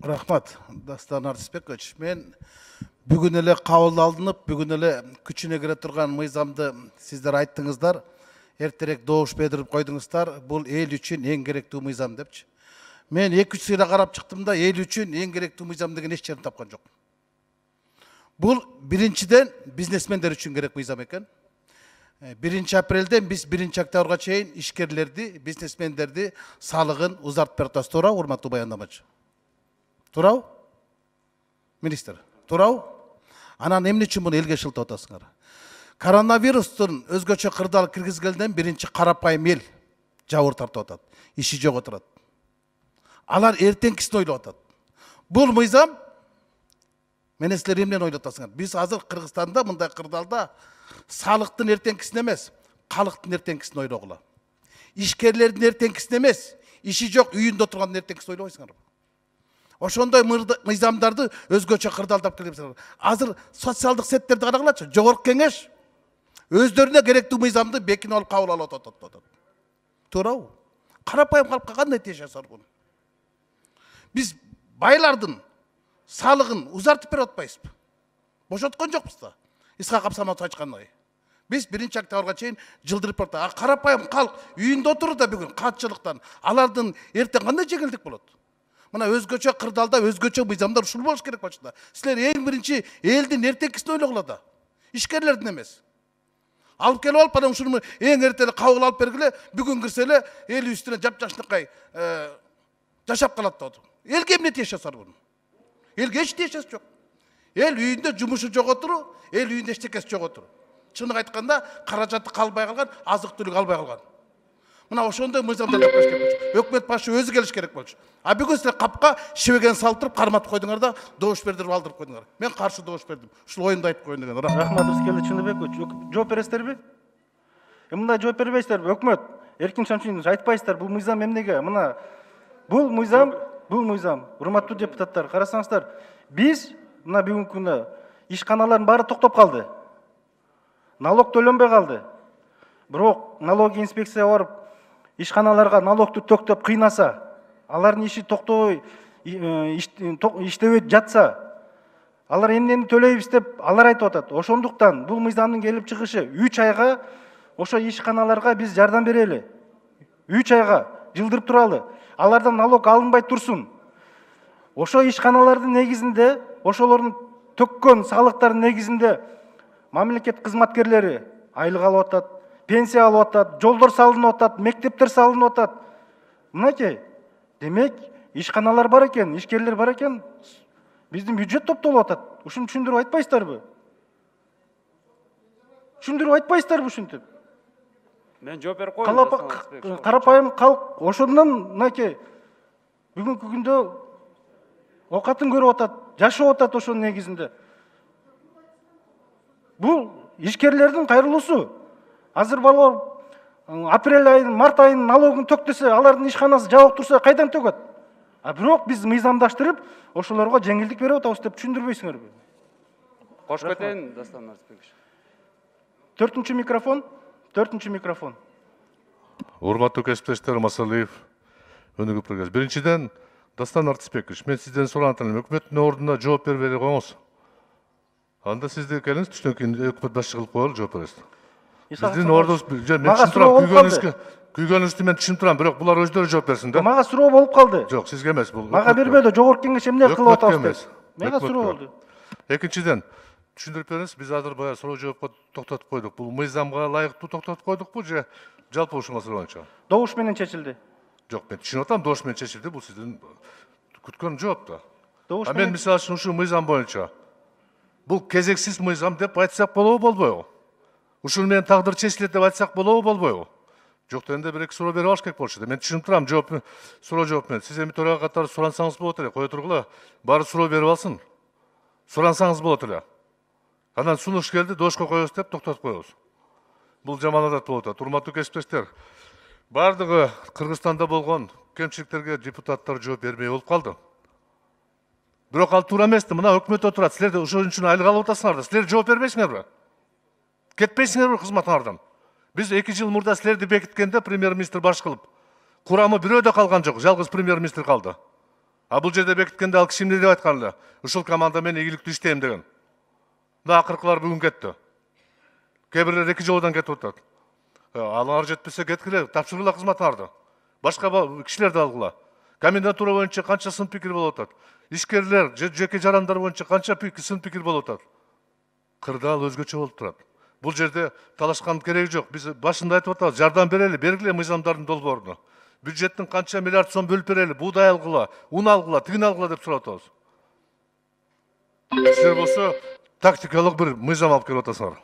Рахмат, Дастан Артысбекович. Мен бүгін эле кабыл алынып, бүгін эле күчүнө кире турган мыйзамды сиздер айттыңыздар, эртерээк добуш берип койдуңуздар. Бул эл үчүн эң керектүү мыйзам депчи. Мен 2-3 сыйра карап чыктым да, эл үчүн эң керектүү мыйзам деген эч жерин тапкан жок. Бул биринчиден бизнесмендер үчүн керек мыйзам экен. 1 апрелден биз 1 октябрга чейин ишкерлерди, бизнесмендерди салыгын узартып берип атабыз. Туурабы, урматтуу баяндамачы? Туурабы? Министр, туурабы? Анан эмне үчүн муну элге шылтап атасыңар? Коронавирустун өзгөчө кырдаал киргизгенден биринчи карапайым эл жабыр тартып атат. Иши жок отурат. Алар эртеңкисин ойлоп атат. Бул мыйзам менен силер эмнени ойлоп атасыңар? Биз азыр Кыргызстанда мындай кырдаалда салыктын эртеңкисин эмес, калктын эртеңкисин ойлогула. Ишкерлердин эртеңкисин эмес, иши жок үйүндө отургандын эртеңкисин ойлобойсуңарбы? Ошондой мыйзамдарды өзгөчө кырдаалдап келебиз. Азыр социалдык сеттерди карагылачы, жогорку кеңеш өздөрүнө керектүү мыйзамды бекинип алып кабыл алып атат. Туурабы? Карапайым калкка кандай тиеш жасар бул? Биз байлардын салыгын узартып берип атпайбызбы? Бошоткон жокпуз да. Исхак Абсаматов айткандай. Биз 1 октябрга чейин жылдырып атат. А карапайым калк үйүндө отурду да бүгүн катчылыктан. Алардын эртең кандай жеңилдик болот? Мына өзгөчө кырдаалда өзгөчө мыйзамдар ушул болуш керек болчу да. Силер эң биринчи элдин эртеңкисин ойлогула да. Ишкерлердин эмес. Алып келип алып, анан ушуну эң эртеле кабыл алып бергиле, бүгүн кирселе эл үстүнө жапжашныкай жашап калат да. Элге эмне тиеш жасар буну? Элге эч тиешеси жок. Эл үйүндө жумушу жок отуру, эл үйүндө эчтекеси жок отуру. Чыныгы айтканда, каражаты калбай калган, азык-түлүк албай калган. Мына ошондой мыйзамдар жапкырыш керек болчу. Өкмөт башы өзү келиш керек болчу. А бүгүн силер капка шебеген салдырып, карматып койдуңар да, добуш бердирип алдырып койдуңар. Мен каршы добуш бердим. Ушул оюмду айтып коеюн деген. Рахмат Рыскелди Чындыбекович. Жооп бересиздерби? Мындай жооп бербейсиздерби? Өкмөт Эркин Шамшинович айтпайсыздар, бул мыйзам эмнеге? Мына бул мыйзам, урматтуу депутаттар, карасаңыздар, биз мына бүгүнкү күндө ишканалардын баары токтоп калды. Налог төлөнбөй калды. Бирок налоговый инспекция барып ишканаларга налогду төктөп кыйнаса, алардын иши токтобой иштебей жатса, алар эмнени төлөйбүз деп алар айтып атат. Ошондуктан бул мыйзамдын келип чыгышы 3 айга ошо ишканаларга биз жардам берели. 3 айга жылдырып туралы. Алардан налог алынбай турсун. Ошо ишканалардын негизинде, ошолордун төккөн салыктардын негизинде мамлекет кызматкерлери айлык алып атат, пенсия алып атат, жолдор салынып атат, мектептер салынып атат. Мынакей, демек ишканалар бар экен, ишкерлер бар экен, биздин бюджет топтолуп атат. Ушуну түшүндүрүп айтпайсыздарбы? Түшүндүрүп айтпайсыздарбы ушинтип? Мен жооп берип коеюн. Карапайым калк ошондон мынакей бүгүнкү күндө окатын көрүп атат, жашап атат ошонун негизинде. Бул ишкерлердин кайрылуусу. Азыр балдар апрель айынын, март айынын налогун төктөсө, алардын ишканасы жабык турса, кайдан төгөт? А бирок биз мыйзамдаштырып, ошолорго жеңилдик берип атабыз деп түшүндүрбөйсүңөрбү? Кош кетейин, Дастан Артысбекович. 4-чү микрофон. Урматтуу кесиптештер, Масалиев, өнүгүп прогресс. Биринчиден, Дастан Артысбекович, мен сизден сурап атам, өкмөттүн ордуна жооп бербей коюңуз. Анда сизди келиңиз, түштөн кийин өкмөт башчы кылып коелу, жооп бересиз. Биздин ордубуз, мен түшүнүп күйгөнүңүздү мен түшүнүп турам, бирок булар өздөрү жооп берсин да. Мага суроо болуп калды. Жок, сизге эмес, бул. Мага бербөдү, жогорку кеңеш эмне кылып атабыз? Мага суроо болду. Экинчиден, түшүндүрүп бериңиз, биз азыр баягы суроо жоопко токтотуп койдук. Бул мыйзамга ылайыктуу токтотуп койдукпу же жалпы ушул маселе боюнча? Добуш менен чечилди. Жок, мен түшүнүп атам, добуш менен чечилди, бул сиздин күткөн жооп да. А мен мисалы үчүн ушул мыйзам боюнча бул кезексиз мыйзам деп айтсак болобу, болбойбу? Ушул менен тагдыр чечилет деп айтсак болобу, болбойбу? Жок дегенде бир-эки суроо берип алыш керек болчу да. Мен түшүнүп турам, суроо жооп менен. Сиз эми төрага катары сурансаңыз болот эле, кое тургула. Баары суроо берип алсын. Сурансаңыз болот эле. Анан сунуш келди, добушка коебуз деп токтотуп коебуз. Бул жаман адат болуп атат. Урматтуу кесиптештер, бардыгы Кыргызстанда болгон кемчиликтерге депутаттар жооп бермей болуп калды. Бирок ал туура эмес да. Мына өкмөт отурат. Силер ошон үчүн айлык алып атасыңар да. Силер жооп бербейсиңерби? Кетпейсиңерби кызматыңардан? Биз 2 жыл мурда силерди бекиткенде премьер-министр баш кылып, курамы бирөө да калган жок, жалгыз премьер-министр калды. А бул жерде бекиткенде ал киши эмне деп айткан эле? Ушул команда менен ийгиликтүү иштейм деген. Мына акыркылар бүгүн кетти. Кээ бирлер 2 жолудан кетип атат. Алар жетпесе кеткиле, тапшыргыла кызматыңарды. Башка кишилерди алгыла. Комендатура боюнча канча сын пикир болуп атат. Ишкерлер, жеке жарандар боюнча канча сын пикир болуп атат. Кырдаал өзгөчө болуп турат. Бул жерде талашкан кереги жок. Биз башында айтып атабыз, жардам берели, бергиле мыйзамдардын долбоорун. Бюджеттин канча миллиард сом бөлүп берели, буудай алгыла, ун алгыла, тигин алгыла деп сурап атабыз. Силер болсо тактикалык бир мыйзам алып келип атасыңар.